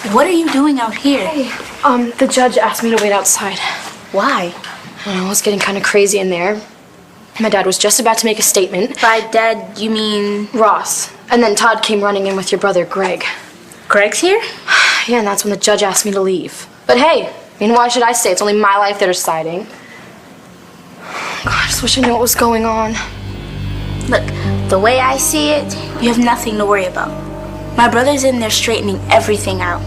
What are you doing out here? Hey, the judge asked me to wait outside. Why? I don't know, it was getting kind of crazy in there. My dad was just about to make a statement. By dad, you mean... Ross. And then Todd came running in with your brother, Greg. Greg's here? Yeah, and that's when the judge asked me to leave. But hey, I mean, why should I stay? It's only my life they're deciding. God, I just wish I knew what was going on. Look, the way I see it, you have nothing to worry about. My brother's in there straightening everything out.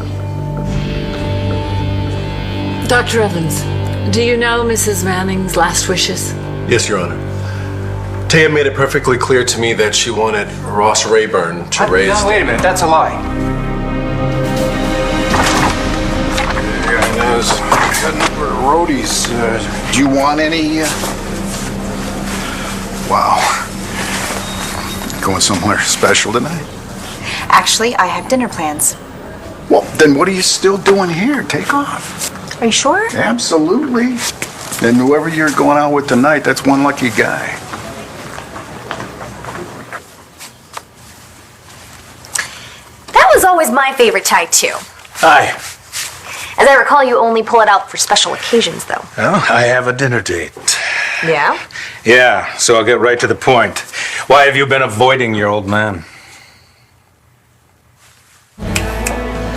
Dr. Evans, do you know Mrs. Manning's last wishes? Yes, Your Honor. Taya made it perfectly clear to me that she wanted Ross Rayburn to raise... No, wait a minute, that's a lie. Yeah, I was heading over to Rhodey's. Do you want any... Wow. Going somewhere special tonight? Actually, I have dinner plans. Well, then what are you still doing here? Take off. Are you sure? Absolutely. And whoever you're going out with tonight, that's one lucky guy. That was always my favorite tie, too. Hi. As I recall, you only pull it out for special occasions, though. Well, I have a dinner date. Yeah? Yeah, so I'll get right to the point. Why have you been avoiding your old man?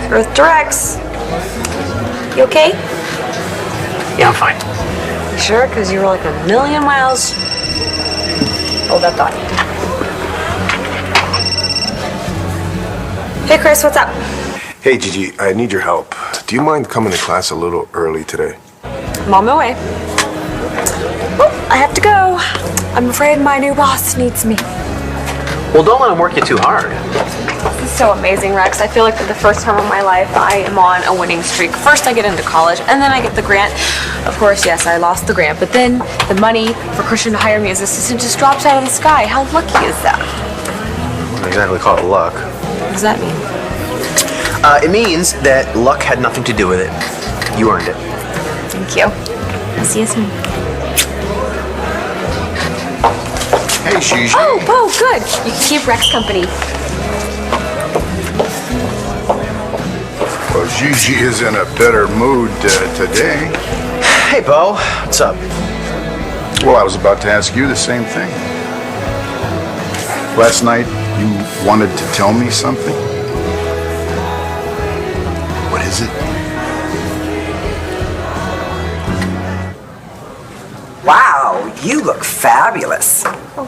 Earth directs. You okay? Yeah, I'm fine. You sure? Because you were like a million miles. Hold that thought. Hey, Chris, what's up? Hey, Gigi, I need your help. Do you mind coming to class a little early today? I'm on my way. Oh, I have to go. I'm afraid my new boss needs me. Well, don't let him work you too hard. This is so amazing, Rex. I feel like for the first time in my life, I am on a winning streak. First, I get into college, and then I get the grant. Of course, yes, I lost the grant, but then the money for Christian to hire me as assistant just drops out of the sky. How lucky is that? I wouldn't exactly call it luck. What does that mean? It means that luck had nothing to do with it. You earned it. Thank you. I'll see you soon. Hey, Gigi. Oh, good. You can keep Rex company. Well, Gigi is in a better mood today. Hey, Bo. What's up? Well, I was about to ask you the same thing. Last night, you wanted to tell me something? What is it? Wow, you look fabulous.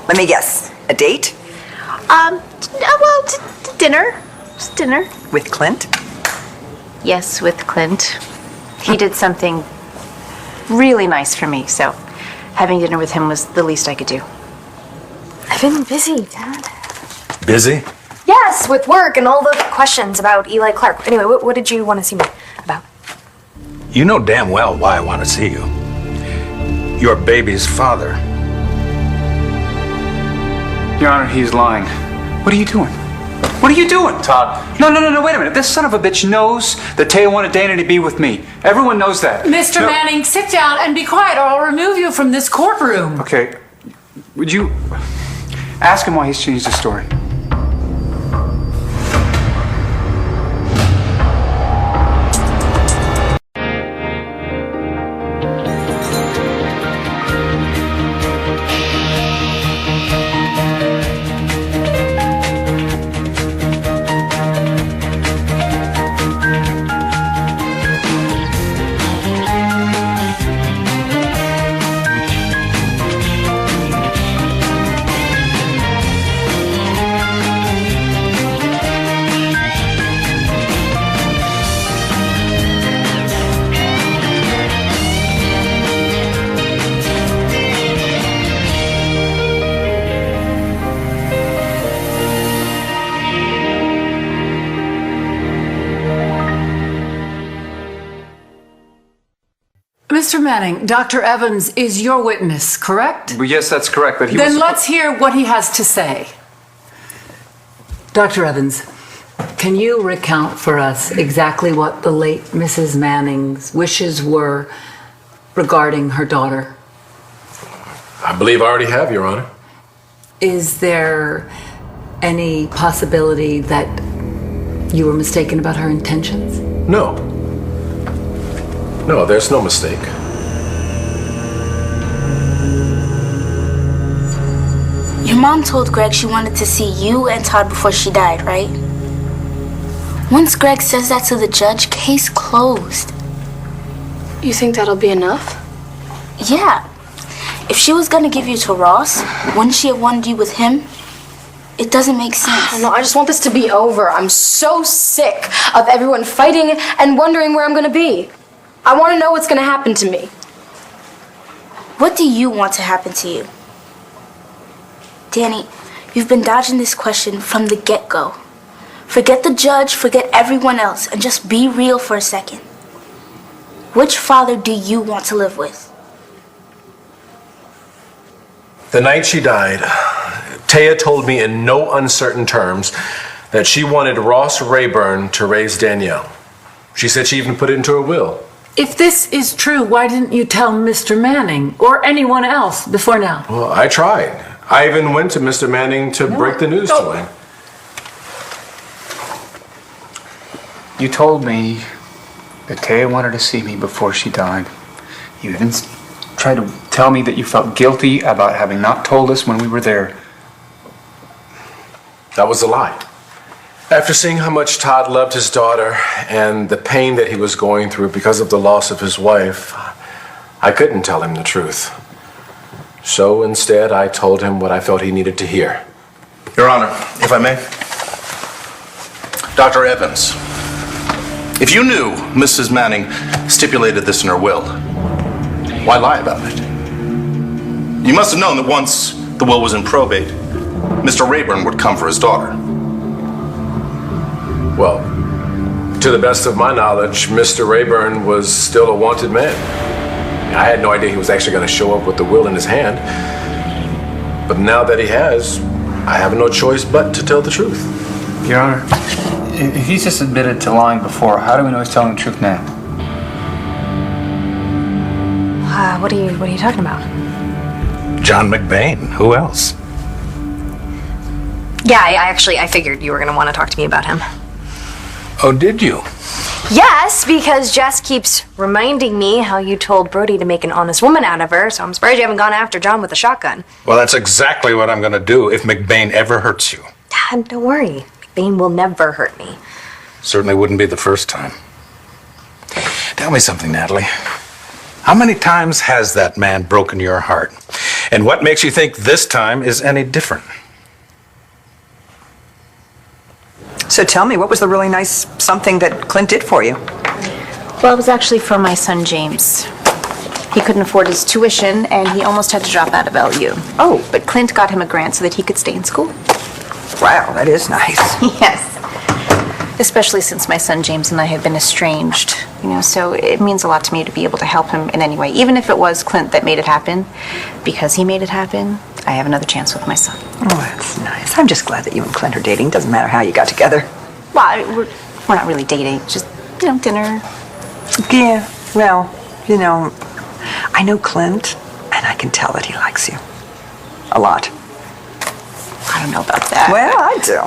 Let me guess, a date? Well, dinner. Just dinner. With Clint? Yes, with Clint. He did something really nice for me, so having dinner with him was the least I could do. I've been busy, Dad. Busy? Yes, with work and all the questions about Eli Clark. Anyway, what did you want to see me about? You know damn well why I want to see you. Your baby's father. Your Honor, he's lying. What are you doing? What are you doing? Todd. No, wait a minute. This son of a bitch knows that Taya wanted Dana to be with me. Everyone knows that. Mr. Manning, sit down and be quiet or I'll remove you from this courtroom. Okay. Would you ask him why he's changed his story? Mr. Manning, Dr. Evans is your witness, correct? Well, yes, that's correct, but Then let's hear what he has to say. Dr. Evans, can you recount for us exactly what the late Mrs. Manning's wishes were regarding her daughter? I believe I already have, Your Honor. Is there any possibility that you were mistaken about her intentions? No. No, there's no mistake. Your mom told Greg she wanted to see you and Todd before she died, right? Once Greg says that to the judge, case closed. You think that'll be enough? Yeah. If she was gonna give you to Ross, wouldn't she have wanted you with him? It doesn't make sense. No, I just want this to be over. I'm so sick of everyone fighting and wondering where I'm gonna be. I want to know what's gonna happen to me. What do you want to happen to you? Danny, you've been dodging this question from the get-go. Forget the judge, forget everyone else, and just be real for a second. Which father do you want to live with? The night she died, Taya told me in no uncertain terms that she wanted Ross Rayburn to raise Danielle. She said she even put it into her will. If this is true, why didn't you tell Mr. Manning or anyone else before now? Well, I tried. I even went to Mr. Manning to break the news to him. You told me that Taya wanted to see me before she died. You even tried to tell me that you felt guilty about having not told us when we were there. That was a lie. After seeing how much Todd loved his daughter and the pain that he was going through because of the loss of his wife, I couldn't tell him the truth. So instead, I told him what I felt he needed to hear. Your Honor, if I may. Dr. Evans, if you knew Mrs. Manning stipulated this in her will, why lie about it? You must have known that once the will was in probate, Mr. Rayburn would come for his daughter. Well, to the best of my knowledge, Mr. Rayburn was still a wanted man. I had no idea he was actually going to show up with the will in his hand. But now that he has, I have no choice but to tell the truth. Your Honor, if he's just admitted to lying before, how do we know he's telling the truth now? What are you talking about? John McBain. Who else? Yeah, I figured you were going to want to talk to me about him. Oh, did you? Yes, because Jess keeps reminding me how you told Brody to make an honest woman out of her, so I'm surprised you haven't gone after John with a shotgun. Well, that's exactly what I'm going to do if McBain ever hurts you. Dad, don't worry. McBain will never hurt me. Certainly wouldn't be the first time. Tell me something, Natalie. How many times has that man broken your heart? And what makes you think this time is any different? So tell me, what was the really nice something that Clint did for you? Well, it was actually for my son, James. He couldn't afford his tuition, and he almost had to drop out of LU. Oh. But Clint got him a grant so that he could stay in school. Wow, that is nice. Yes. Especially since my son, James, and I have been estranged. So it means a lot to me to be able to help him in any way. Even if it was Clint that made it happen, because he made it happen, I have another chance with my son. Oh, that's nice. I'm just glad that you and Clint are dating. Doesn't matter how you got together. Well, we're not really dating. Just, dinner. Yeah, well, I know Clint, and I can tell that he likes you. A lot. I don't know about that. Well, I do.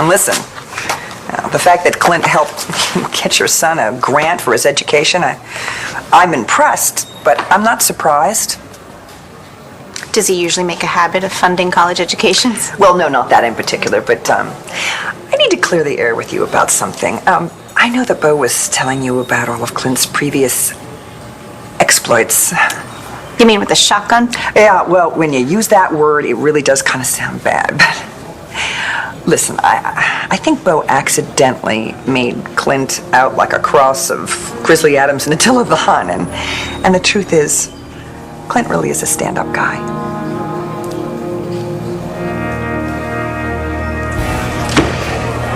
And listen, the fact that Clint helped get your son a grant for his education, I'm impressed, but I'm not surprised. Does he usually make a habit of funding college educations? Well, no, not that in particular, but I need to clear the air with you about something. I know that Bo was telling you about all of Clint's previous exploits. You mean with the shotgun? Yeah, well, when you use that word, it really does kind of sound bad. But listen, I think Bo accidentally made Clint out like a cross of Grizzly Adams and Attila the Hun, and the truth is, Clint really is a stand-up guy.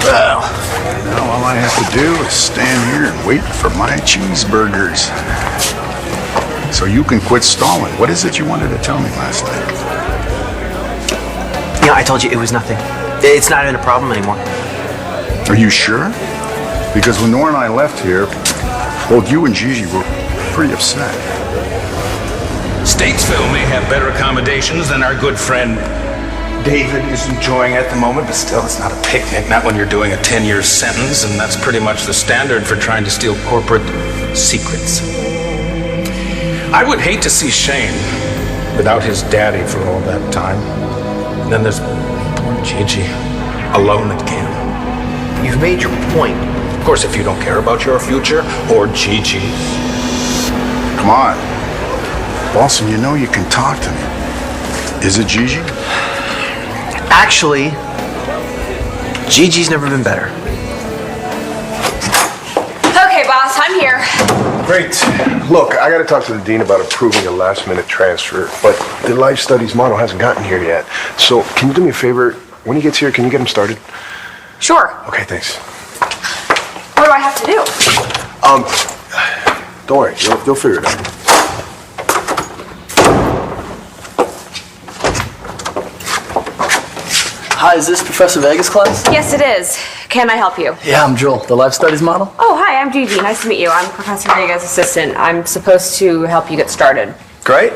Well, now all I have to do is stand here and wait for my cheeseburgers. So you can quit stalling. What is it you wanted to tell me last night? Yeah, I told you it was nothing. It's not even a problem anymore. Are you sure? Because when Nora and I left here, both you and Gigi were pretty upset. Statesville may have better accommodations than our good friend David is enjoying at the moment, but still, it's not a picnic. Not when you're doing a 10-year sentence, and that's pretty much the standard for trying to steal corporate secrets. I would hate to see Shane without his daddy for all that time. And then there's poor Gigi, alone at camp. You've made your point. Of course, if you don't care about your future or Gigi. Come on. Boston, you know you can talk to me. Is it Gigi? Actually, Gigi's never been better. Okay, boss, I'm here. Great. Look, I gotta talk to the dean about approving a last-minute transfer, but the life studies model hasn't gotten here yet. So, can you do me a favor? When he gets here, can you get him started? Sure. Okay, thanks. What do I have to do? Don't worry, you'll figure it out. Hi, is this Professor Vega's class? Yes, it is. Can I help you? Yeah, I'm Joel, the life studies model. Oh, hi, I'm Gigi. Nice to meet you. I'm Professor Vega's assistant. I'm supposed to help you get started. Great.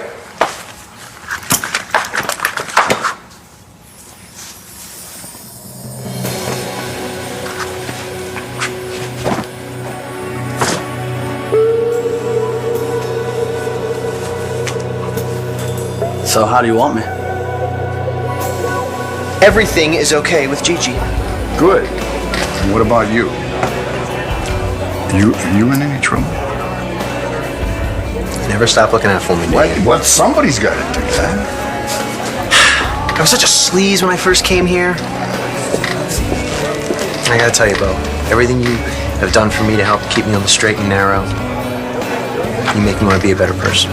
So how do you want me? Everything is okay with Gigi. Good. And what about you? Are you in any trouble? Never stop looking out for me, Dave. What? Somebody's got to do that. I was such a sleaze when I first came here. I gotta tell you, Bo, everything you have done for me to help keep me on the straight and narrow, you make me want to be a better person.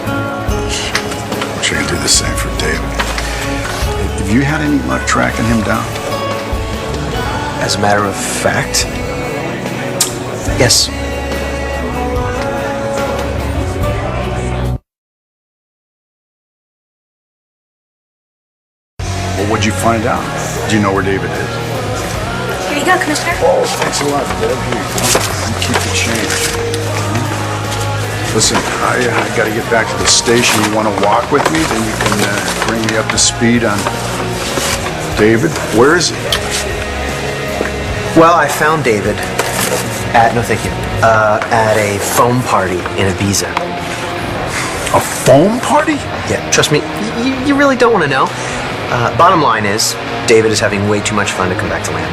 I wish I could do the same for David. Have you had any luck tracking him down? As a matter of fact, yes. Well, what'd you find out? Do you know where David is? Here you go, Commissioner. Oh, thanks a lot, Deb. Here you go. You keep the change. Listen, I got to get back to the station. You want to walk with me? Then you can bring me up to speed on David. Where is he? Well, I found David at a foam party in Ibiza. A foam party? Yeah, trust me, you really don't want to know. Bottom line is, David is having way too much fun to come back to land.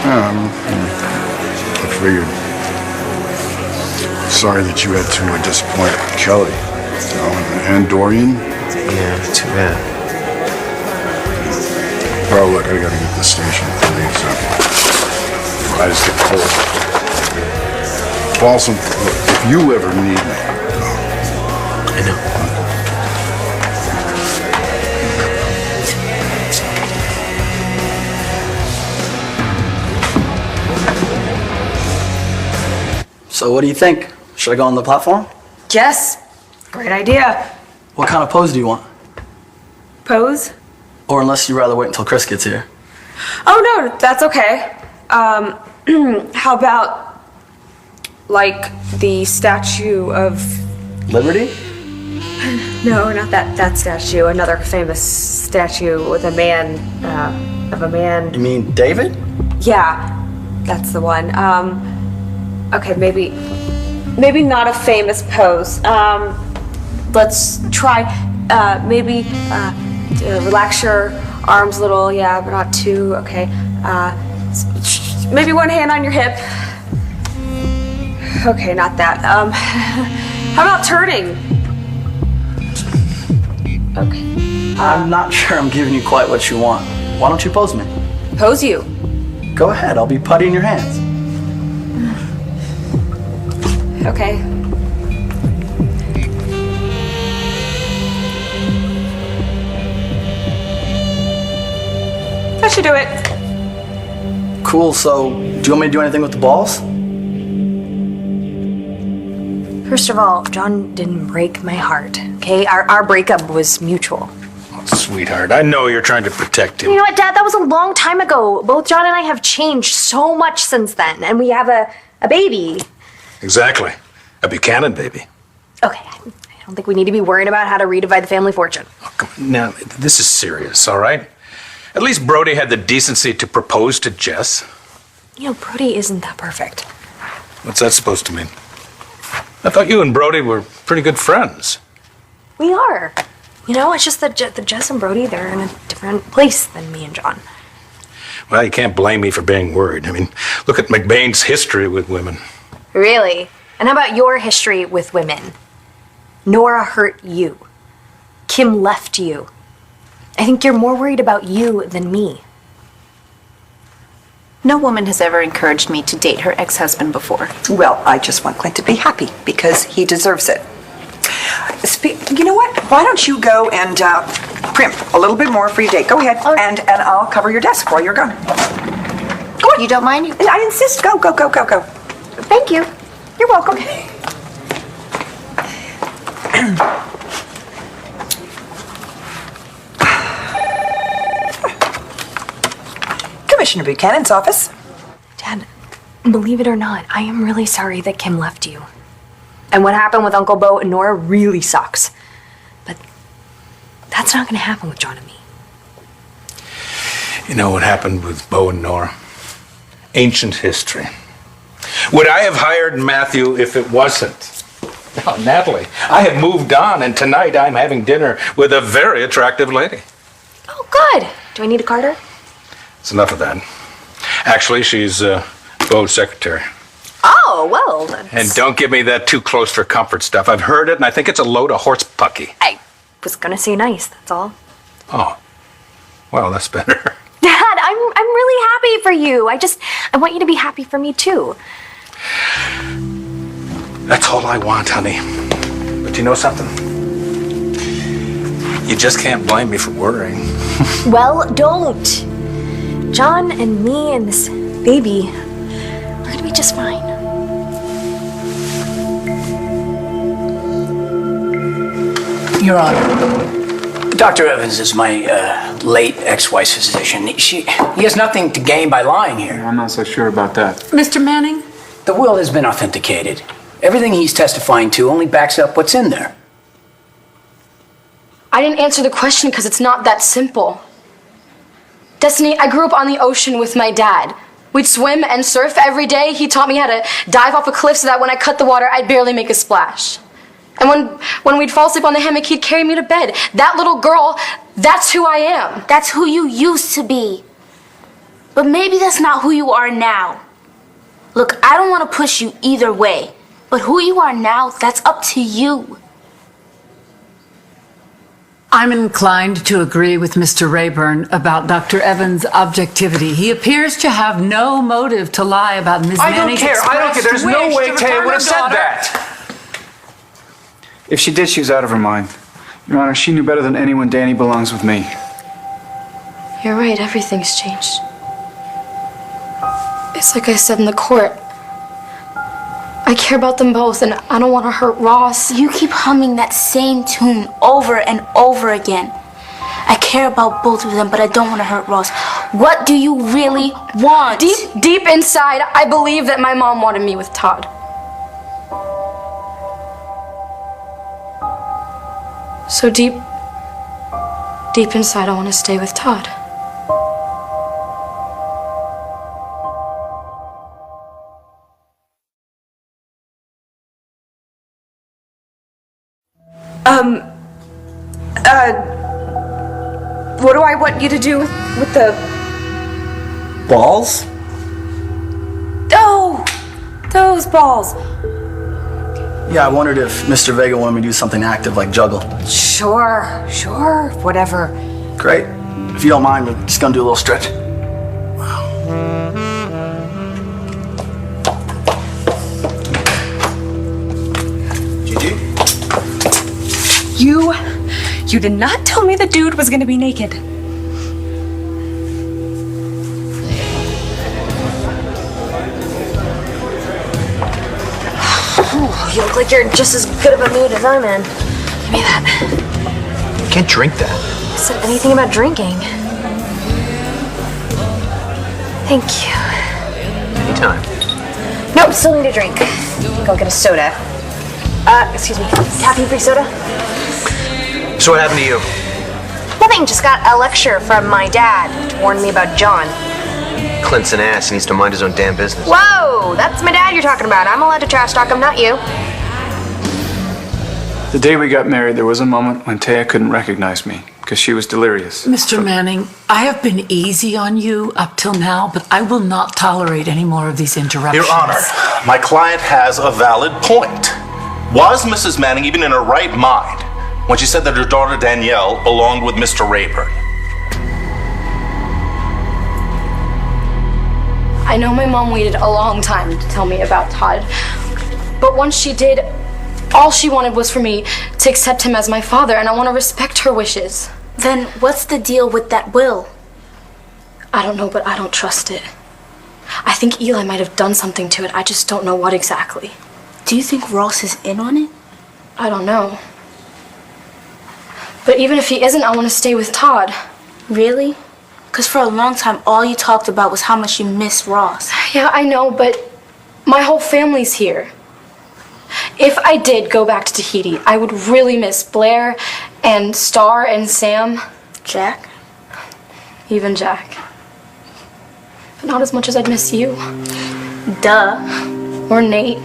I figured. Sorry that you had to disappoint Kelly. And Dorian. Yeah, too bad. Oh, look, I gotta get to the station. So I just get cold. Paulson, look, if you ever need me. I know. So what do you think? Should I go on the platform? Yes. Great idea. What kind of pose do you want? Pose? Or unless you'd rather wait until Chris gets here. Oh, no, that's okay. How about, like, the statue of... Liberty? No, not that statue. Another famous statue with a man, You mean David? Yeah, that's the one. Okay, maybe not a famous pose. Let's try, maybe, relax your arms a little, yeah, but not too, okay. Maybe one hand on your hip. Okay, not that. How about turning? Okay. I'm not sure I'm giving you quite what you want. Why don't you pose me? Pose you. Go ahead, I'll be putty in your hands. Okay. That should do it. Cool, so do you want me to do anything with the balls? First of all, John didn't break my heart, okay? Our breakup was mutual. Oh, sweetheart, I know you're trying to protect him. You know what, Dad? That was a long time ago. Both John and I have changed so much since then, and we have a baby. Exactly. A Buchanan baby. Okay, I don't think we need to be worrying about how to redivide the family fortune. Oh, come on. Now, this is serious, all right? At least Brody had the decency to propose to Jess. You know, Brody isn't that perfect. What's that supposed to mean? I thought you and Brody were pretty good friends. We are. You know, it's just that Jess and Brody, they're in a different place than me and John. Well, you can't blame me for being worried. I mean, look at McBain's history with women. Really? And how about your history with women? Nora hurt you. Kim left you. I think you're more worried about you than me. No woman has ever encouraged me to date her ex-husband before. Well, I just want Clint to be happy because he deserves it. You know what? Why don't you go and primp a little bit more for your date? Go ahead, and I'll cover your desk while you're gone. Go on. You don't mind? I insist. Go. Thank you. You're welcome. Commissioner Buchanan's office. Dad, believe it or not, I am really sorry that Kim left you. And what happened with Uncle Bo and Nora really sucks. But that's not going to happen with John and me. You know what happened with Bo and Nora? Ancient history. Would I have hired Matthew if it wasn't? Oh, Natalie, I have moved on, and tonight I'm having dinner with a very attractive lady. Oh, good. Do I need a Carter? It's enough of that. Actually, she's Bo's secretary. Oh, well, that's... And don't give me that too close for comfort stuff. I've heard it, and I think it's a load of horse pucky. I was going to say nice, that's all. Oh, well, that's better. Dad, I'm really happy for you. I want you to be happy for me, too. That's all I want, honey. But you know something? You just can't blame me for worrying. Well, don't. John and me and this baby, we're going to be just fine. Your Honor, Dr. Evans is my late ex-wife's physician. He has nothing to gain by lying here. I'm not so sure about that. Mr. Manning? The will has been authenticated. Everything he's testifying to only backs up what's in there. I didn't answer the question because it's not that simple. Destiny, I grew up on the ocean with my dad. We'd swim and surf every day. He taught me how to dive off a cliff so that when I cut the water, I'd barely make a splash. And when we'd fall asleep on the hammock, he'd carry me to bed. That little girl, that's who I am. That's who you used to be. But maybe that's not who you are now. Look, I don't want to push you either way. But who you are now, that's up to you. I'm inclined to agree with Mr. Rayburn about Dr. Evans' objectivity. He appears to have no motive to lie about Ms. Manning's I don't care. There's no way Tay would have said that. If she did, she was out of her mind. Your Honor, she knew better than anyone Danny belongs with me. You're right, everything's changed. It's like I said in the court. I care about them both, and I don't want to hurt Ross. You keep humming that same tune over and over again. I care about both of them, but I don't want to hurt Ross. What do you really want? Deep inside, I believe that my mom wanted me with Todd. So deep inside, I want to stay with Todd. What do I want you to do with the... Balls? Oh! Those balls. Yeah, I wondered if Mr. Vega wanted me to do something active like juggle. Sure, whatever. Great. If you don't mind, we're just gonna do a little stretch. Gigi? You did not tell me the dude was gonna be naked. You look like you're just as good of a mood as I'm in. Give me that. You can't drink that. I said anything about drinking. Thank you. Anytime. Nope, still need a drink. Go get a soda. Excuse me. Caffeine-free soda? So what happened to you? Nothing, just got a lecture from my dad to warn me about John. Clint's an ass. He needs to mind his own damn business. Whoa, that's my dad you're talking about. I'm allowed to trash talk him, not you. The day we got married, there was a moment when Taya couldn't recognize me because she was delirious. Mr. Manning, I have been easy on you up till now, but I will not tolerate any more of these interruptions. Your Honor, my client has a valid point. Was Mrs. Manning even in her right mind when she said that her daughter Danielle belonged with Mr. Rayburn? I know my mom waited a long time to tell me about Todd, but once she did, all she wanted was for me to accept him as my father, and I want to respect her wishes. Then what's the deal with that will? I don't know, but I don't trust it. I think Eli might have done something to it. I just don't know what exactly. Do you think Ross is in on it? I don't know. But even if he isn't, I want to stay with Todd. Really? Because for a long time, all you talked about was how much you miss Ross. Yeah, I know, but my whole family's here. If I did go back to Tahiti, I would really miss Blair and Star and Sam. Jack? Even Jack. But not as much as I'd miss you. Duh. Or Nate.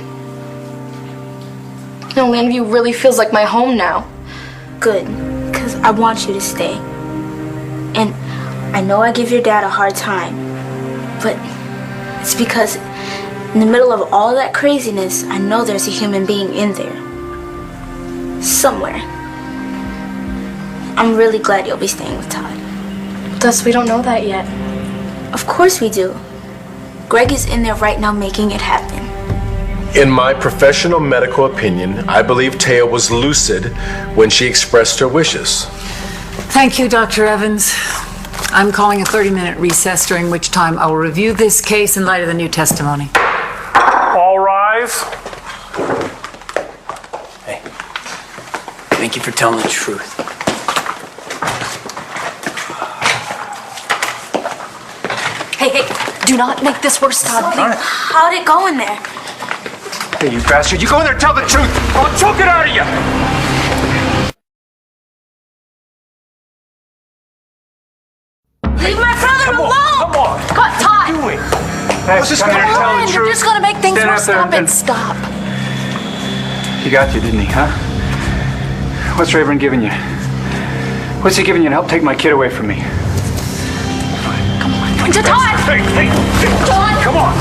No, Landview really feels like my home now. Good, because I want you to stay. And I know I give your dad a hard time, but it's because in the middle of all that craziness, I know there's a human being in there. Somewhere. I'm really glad you'll be staying with Todd. Thus, we don't know that yet. Of course we do. Greg is in there right now making it happen. In my professional medical opinion, I believe Taya was lucid when she expressed her wishes. Thank you, Dr. Evans. I'm calling a 30-minute recess, during which time I will review this case in light of the new testimony. All rise. Hey, thank you for telling the truth. Hey, do not make this worse, Todd. How'd it go in there? Hey, you bastard, you go in there and tell the truth. I'll choke it out of you. Leave my brother alone! Come on. Come on, Todd! What are you doing? Let's just come here and tell the truth. You're just gonna make things Stand worse. up there Stop and- it. He got you, didn't he, huh? What's Rayburn giving you? What's he giving you to help take my kid away from me? Come on. To Todd! Hey, Todd! come on.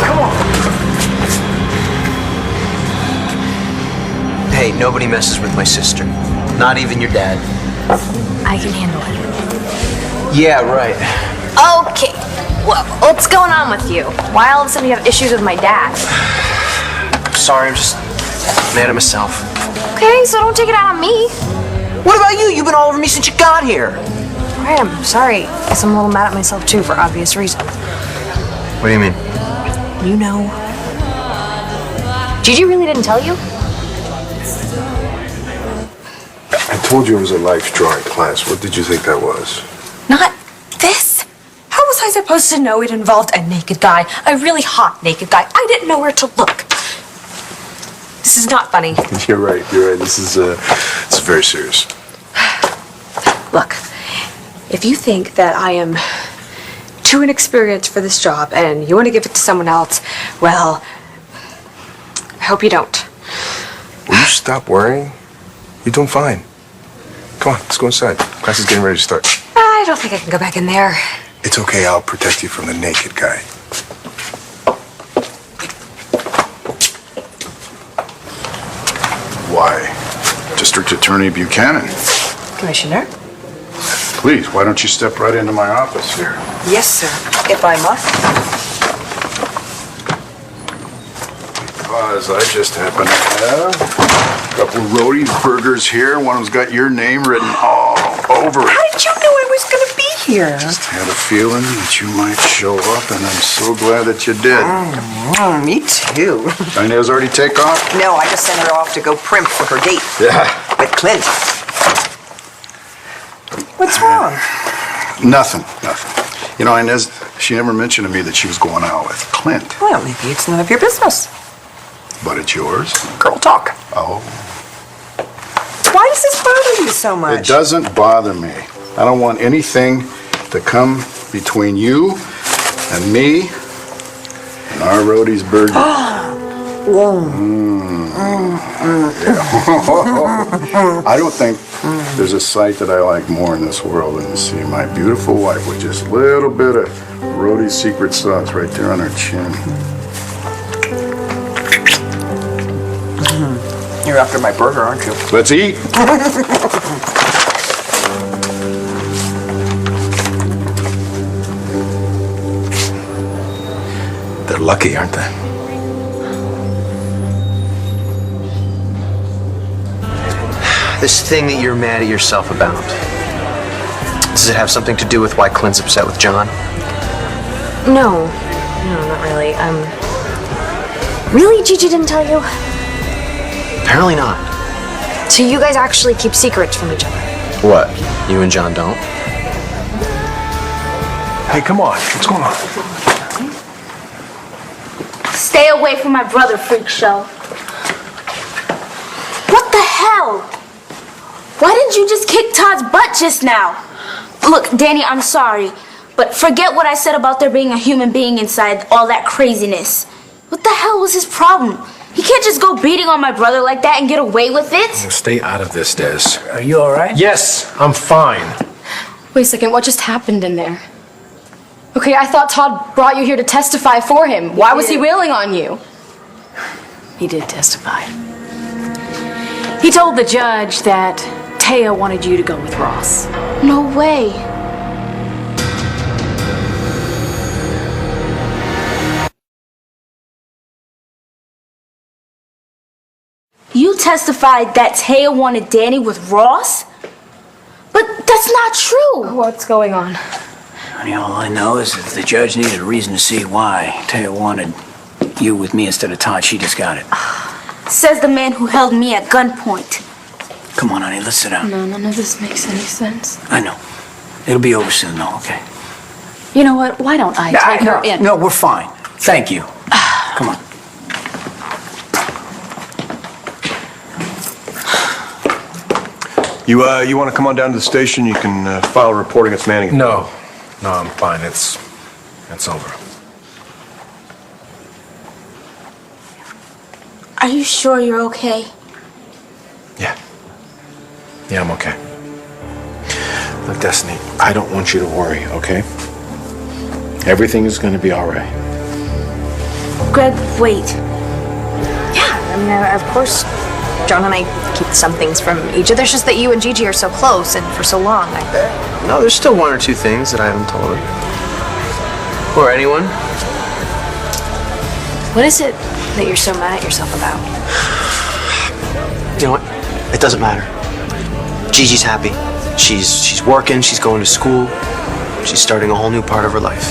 Hey, nobody messes with my sister. Not even your dad. I can handle it. Yeah, right. Okay. Well, what's going on with you? Why all of a sudden you have issues with my dad? Sorry, I'm just mad at myself. Okay, so don't take it out on me. What about you? You've been all over me since you got here. Alright, I'm sorry. Guess I'm a little mad at myself too, for obvious reasons. What do you mean? You know. Gigi really didn't tell you? I told you it was a life drawing class. What did you think that was? Not this. How was I supposed to know it involved a naked guy? A really hot naked guy. I didn't know where to look. This is not funny. You're right. This is very serious. Look, if you think that I am too inexperienced for this job and you want to give it to someone else, well, I hope you don't. Will you stop worrying? You're doing fine. Come on, let's go inside. Class is getting ready to start. I don't think I can go back in there. It's okay. I'll protect you from the naked guy. Why? District Attorney Buchanan. Commissioner? Please, why don't you step right into my office here? Yes, sir, if I must. Because I just happen to have a couple of roadie burgers here. One of them's got your name written all over it. How did you know I was going to be here? Just had a feeling that you might show up, and I'm so glad that you did. Me too. Danielle's already take off? No, I just sent her off to go primp for her date. Yeah. With Clint. What's wrong? Nothing. You know, Inez, she never mentioned to me that she was going out with Clint. Well, maybe it's none of your business. But it's yours? Girl talk. Oh. does this bother you so much? It doesn't bother me. I don't want anything to come between you and me and our Rhodey's burger. I don't think there's a sight that I like more in this world than to see my beautiful wife with just a little bit of Rhodey's secret sauce right there on her chin. You're after my burger, aren't you? Let's eat. They're lucky, aren't they? This thing that you're mad at yourself about, does it have something to do with why Clint's upset with John? No, not really. Really, Gigi didn't tell you? Apparently not. So you guys actually keep secrets from each other? What? You and John don't? Hey, come on. What's going on? Stay away from my brother, freak show. What the hell? Why didn't you just kick Todd's butt just now? Look, Danny, I'm sorry, but forget what I said about there being a human being inside all that craziness. What the hell was his problem? He can't just go beating on my brother like that and get away with it. Stay out of this, Des. Are you all right? Yes, I'm fine. Wait a second, what just happened in there? Okay, I thought Todd brought you here to testify for him. Why was he wailing on you? He did testify. He told the judge that Taya wanted you to go with Ross. No way. You testified that Taya wanted Danny with Ross? But that's not true. What's going on? Honey, all I know is if the judge needed a reason to see why Taya wanted you with me instead of Todd, she just got it. Says the man who held me at gunpoint. Come on, honey, let's sit down. No, none of this makes any sense. I know. It'll be over soon, though, okay? You know what? Why don't I take her in? No, we're fine. Thank you. Come on. You want to come on down to the station? You can file a report against Manning. No, I'm fine. It's over. Are you sure you're okay? Yeah, I'm okay. Look, Destiny, I don't want you to worry, okay? Everything is going to be all right. Greg, wait. Yeah, I mean, of course, John and I keep some things from each other. It's just that you and Gigi are so close and for so long. No, there's still one or two things that I haven't told her. Or anyone. What is it that you're so mad at yourself about? You know what? It doesn't matter. Gigi's happy. She's working, she's going to school. She's starting a whole new part of her life.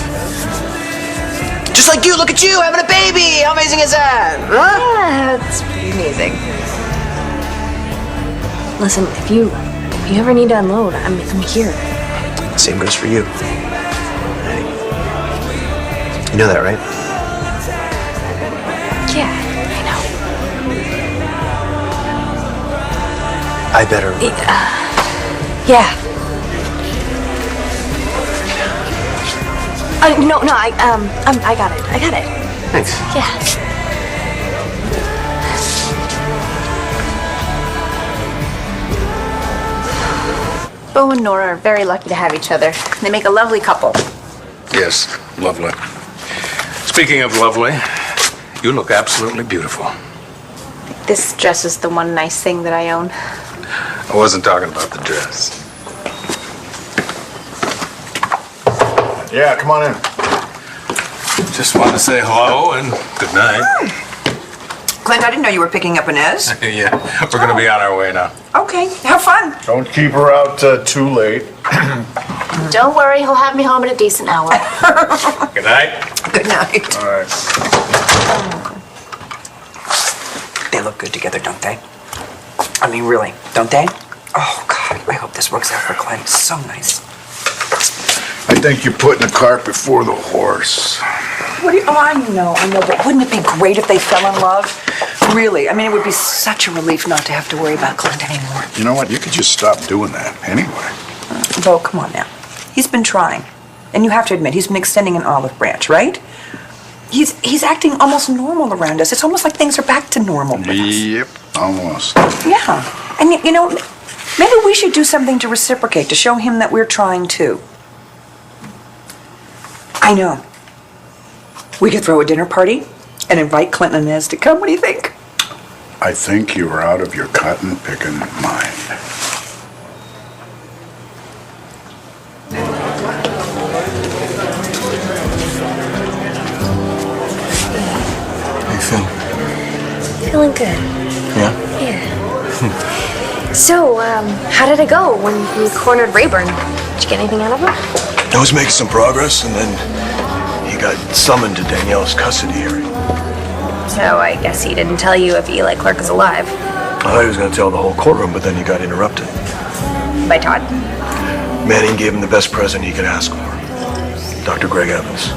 Just like you, look at you, having a baby! How amazing is that? Huh? Yeah, that's pretty amazing. Listen, if you ever need to unload, I'm here. Same goes for you. Hey. You know that, right? Yeah, I know. I better. Yeah. No, I got it. I got it. Thanks. Yeah. Bo and Nora are very lucky to have each other. They make a lovely couple. Yes, lovely. Speaking of lovely, you look absolutely beautiful. This dress is the one nice thing that I own. I wasn't talking about the dress. Yeah, come on in. Just wanted to say hello and good night. Clint, I didn't know you were picking up Inez. Yeah, we're gonna be on our way now. Okay, have fun. Don't keep her out too late. Don't worry, he'll have me home at a decent hour. Good night. Good night. All right. They look good together, don't they? I mean, really, don't they? Oh, God, I hope this works out for Clint. So nice. I think you're putting the cart before the horse. What do you, oh, I know, but wouldn't it be great if they fell in love? Really, I mean, it would be such a relief not to have to worry about Clint anymore. You know what? You could just stop doing that anyway. Bo, come on now. He's been trying. And you have to admit, he's been extending an olive branch, right? He's acting almost normal around us. It's almost like things are back to normal with us. Yep, almost. Yeah. And, you know, maybe we should do something to reciprocate, to show him that we're trying too. I know. We could throw a dinner party and invite Clint and Inez to come. What do you think? I think you were out of your cotton-picking mind. How you feeling? Feeling good. Yeah? Yeah. So, how did it go when you cornered Rayburn? Did you get anything out of him? I was making some progress, and then he got summoned to Danielle's custody hearing. So I guess he didn't tell you if Eli Clark is alive. I thought he was going to tell the whole courtroom, but then he got interrupted. By Todd. Manning gave him the best present he could ask for. Dr. Greg Evans.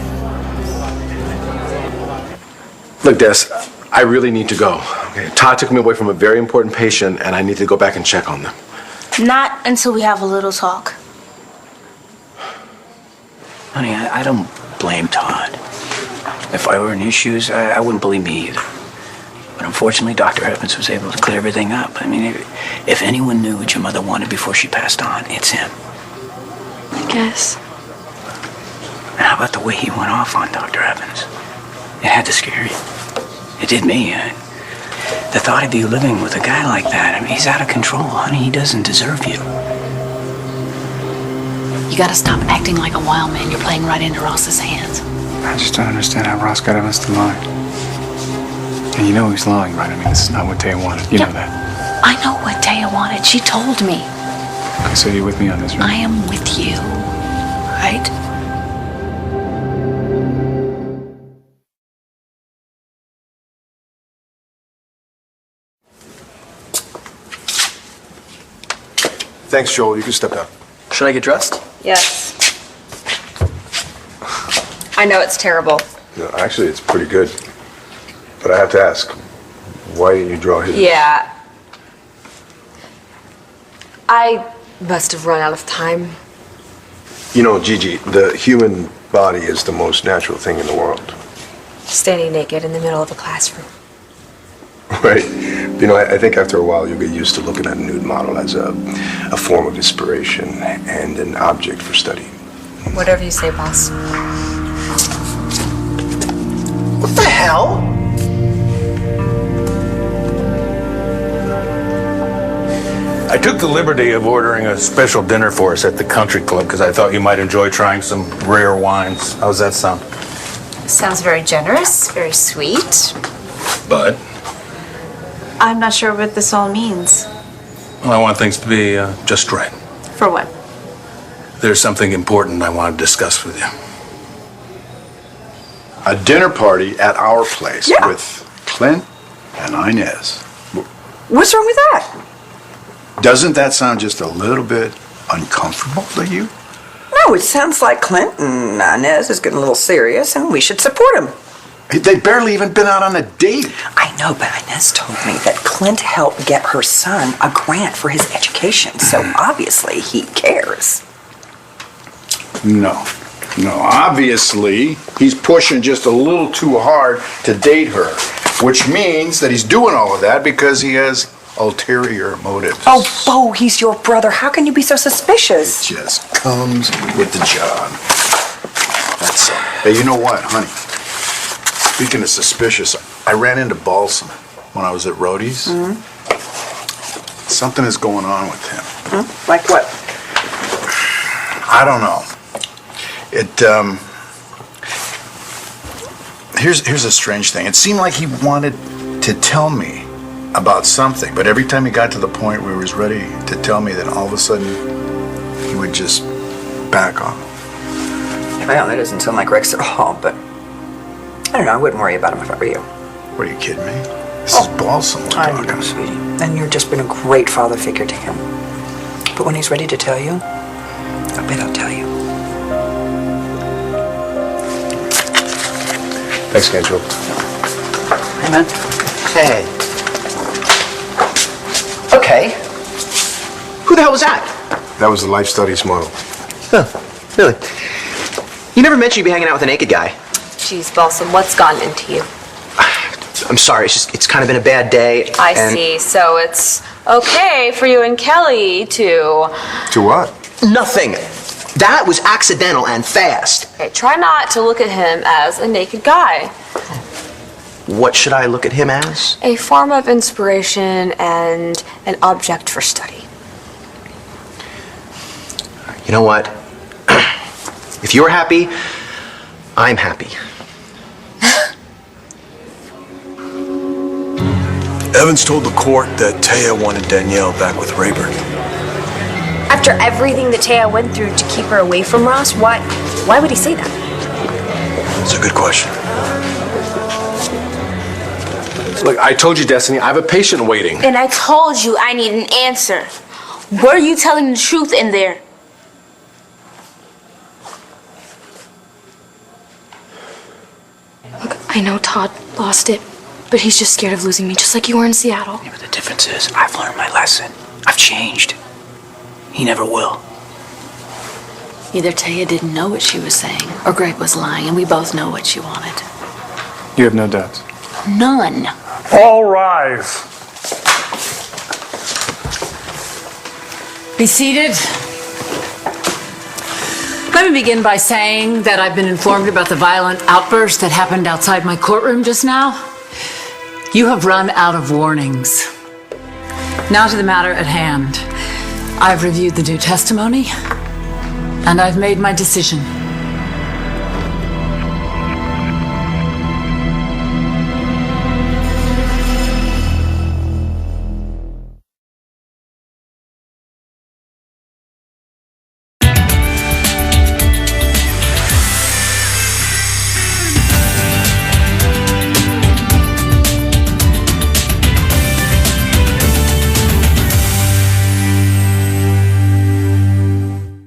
Look, Des, I really need to go. Okay? Todd took me away from a very important patient, and I need to go back and check on them. Not until we have a little talk. Honey, I don't blame Todd. If I were in his shoes, I wouldn't believe me either. But unfortunately, Dr. Evans was able to clear everything up. I mean, if anyone knew what your mother wanted before she passed on, it's him. I guess. And how about the way he went off on Dr. Evans? It had to scare you. It did me. The thought of you living with a guy like that, I mean, he's out of control, honey. He doesn't deserve you. You gotta stop acting like a wild man. You're playing right into Ross's hands. I just don't understand how Ross got Evans to lie. And you know he's lying, right? I mean, this is not what Taya wanted. You know that. I know what Taya wanted. She told me. Okay, so you're with me on this, right? I am with you. Right? Thanks, Joel. You can step down. Should I get dressed? Yes. I know it's terrible. No, actually, it's pretty good. But I have to ask, why didn't you draw his? Yeah. I must have run out of time. You know, Gigi, the human body is the most natural thing in the world. Standing naked in the middle of a classroom. Right? You know, I think after a while you'll get used to looking at a nude model as a form of inspiration and an object for study. Whatever you say, boss. What the hell? I took the liberty of ordering a special dinner for us at the country club because I thought you might enjoy trying some rare wines. How's that sound? Sounds very generous, very sweet. But I'm not sure what this all means. well, I want things to be just right. For what? There's something important I want to discuss with you. A dinner party at our place with Clint and Inez. What's wrong with that? Doesn't that sound just a little bit uncomfortable to you? No, it sounds like Clint and Inez is getting a little serious, and we should support him. They've barely even been out on a date. I know, but Inez told me that Clint helped get her son a grant for his education, so obviously he cares. No, obviously he's pushing just a little too hard to date her, which means that he's doing all of that because he has ulterior motives. Oh, Bo, he's your brother. How can you be so suspicious? It just comes with the job. That's all. Hey, you know what, honey? Speaking of suspicious, I ran into Balsam when I was at Rhodey's. Mm-hmm. Something is going on with him. Hmm? Like what? I don't know. Here's a strange thing. It seemed like he wanted to tell me about something, but every time he got to the point where he was ready to tell me, then all of a sudden he would just back off. Well, that doesn't sound like Rex at all, but I don't know. I wouldn't worry about him if I were you. What, are you kidding me? This is Balsam we're talking. I know, sweetie. And you've just been a great father figure to him. But when he's ready to tell you, I bet I'll tell you. Thanks again, Joel. Hey, man. Hey. Okay. Who the hell was that? That was the life studies model. Huh, really? You never mentioned you'd be hanging out with a naked guy. Jeez, Balsam, what's gotten into you? I'm sorry, it's kind of been a bad day. I see. So it's okay for you and Kelly to... To what? Nothing. That was accidental and fast. Okay, try not to look at him as a naked guy. What should I look at him as? A form of inspiration and an object for study. You know what? If you're happy, I'm happy. Evans told the court that Taya wanted Danielle back with Rayburn. After everything that Taya went through to keep her away from Ross, why would he say that? It's a good question. Look, I told you, Destiny, I have a patient waiting. And I told you I need an answer. Were you telling the truth in there? Look, I know Todd lost it, but he's just scared of losing me, just like you were in Seattle. Yeah, but the difference is, I've learned my lesson. I've changed. He never will. Either Taya didn't know what she was saying, or Greg was lying, and we both know what she wanted. You have no doubts? None. All rise. Be seated. Let me begin by saying that I've been informed about the violent outburst that happened outside my courtroom just now. You have run out of warnings. Now to the matter at hand. I've reviewed the new testimony, and I've made my decision.